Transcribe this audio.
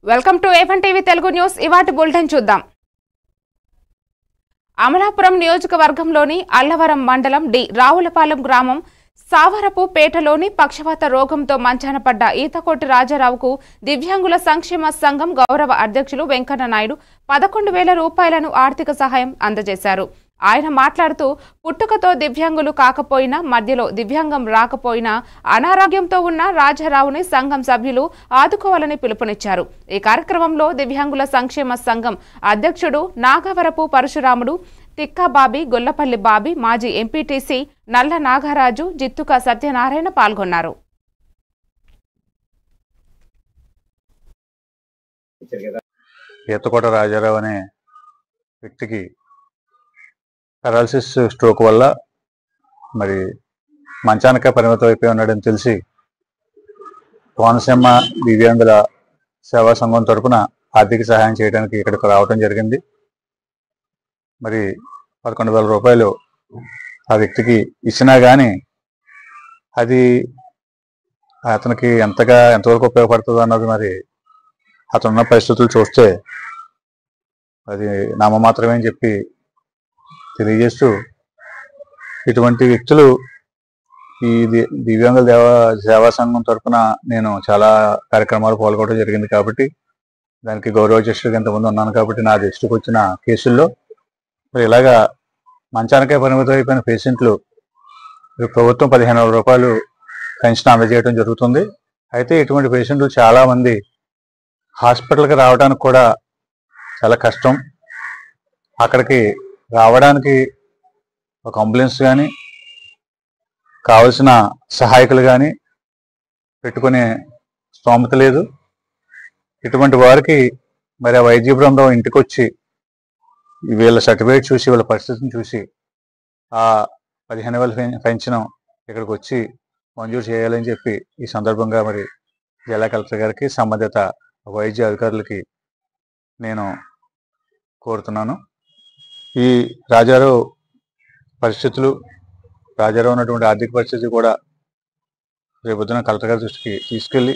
Welcome to A1 TV Telugu news. ఇవాటి bulletin చూద్దాం. అమలాపురం నియోజకవర్గంలోని అల్లవరం మండలం డి రావులపాలెం గ్రామం సావరపు పేటలోని పక్షవాత రోగంతో మంచాన పడ్డ ఈతకోటి రాజారావుకు దివ్యాంగుల సంక్షేమ సంఘం గౌరవ అధ్యక్షులు వెంకన్న నాయుడు 11,000 రూపాయలను ఆర్థిక సహాయం అందజేశారు. ఆయన మాట్లాడుతూ పుట్టుకతో దివ్యాంగులు కాకపోయినా మధ్యలో దివ్యాంగం రాకపోయినా అనారోగ్యంతో ఉన్న రాజారావుని సంఘం సభ్యులు ఆదుకోవాలని పిలుపునిచ్చారు. ఈ కార్యక్రమంలో దివ్యాంగుల సంక్షేమ సంఘం అధ్యక్షుడు నాగవరపు పరశురాముడు, తిక్కా బాబీ, గొల్లపల్లి బాబీ, మాజీ ఎంపీటీసీ నల్ల నాగరాజు, జిత్తుక సత్యనారాయణ పాల్గొన్నారు. ఈతకోట రాజారావు అనే వ్యక్తికి పెరాలసిస్ స్ట్రోక్ వల్ల మరి మంచానికే పరిమితం అయిపోయి ఉన్నాడని తెలిసి కోనసీమ దివ్యాంగుల సేవా సంఘం తరఫున ఆర్థిక సహాయం చేయడానికి ఇక్కడికి రావడం జరిగింది. మరి 11,000 రూపాయలు ఆ వ్యక్తికి ఇచ్చినా కానీ అది అతనికి ఎంతవరకు ఉపయోగపడుతుంది అన్నది మరి అతనున్న పరిస్థితులు చూస్తే అది నామమాత్రమే అని చెప్పి తెలియజేస్తూ, ఇటువంటి వ్యక్తులు ఈ దివ్యాంగుల సేవా సంఘం తరఫున నేను చాలా కార్యక్రమాలు పాల్గొనడం జరిగింది కాబట్టి దానికి గౌరవ అధ్యక్షుడిగా ఇంతకుముందు ఉన్నాను కాబట్టి నా దృష్టికి వచ్చిన కేసుల్లో మరి ఇలాగా మంచానికే పరిమితం అయిపోయిన పేషెంట్లు ప్రభుత్వం 15,000 రూపాయలు పెన్షన్ అందజేయడం జరుగుతుంది. అయితే ఇటువంటి పేషెంట్లు చాలామంది హాస్పిటల్కి రావడానికి కూడా చాలా కష్టం. అక్కడికి రావడానికి ఒక అంబులెన్స్ కానీ కావలసిన సహాయకులు కానీ పెట్టుకునే స్తోమత లేదు. ఇటువంటి వారికి మరి ఆ వైద్య బృందం ఇంటికి వచ్చి వీళ్ళ సర్టిఫికేట్ చూసి వీళ్ళ పరిస్థితిని చూసి ఆ 15,000 పెన్షన్ ఇక్కడికి వచ్చి మంజూరు చేయాలని చెప్పి ఈ సందర్భంగా మరి జిల్లా కలెక్టర్ గారికి, సంబంధిత వైద్య అధికారులకి నేను కోరుతున్నాను. ఈ రాజారావు పరిస్థితులు, రాజారావు ఉన్నటువంటి ఆర్థిక పరిస్థితి కూడా రేపొద్దున కలెక్టర్ గారి దృష్టికి తీసుకెళ్ళి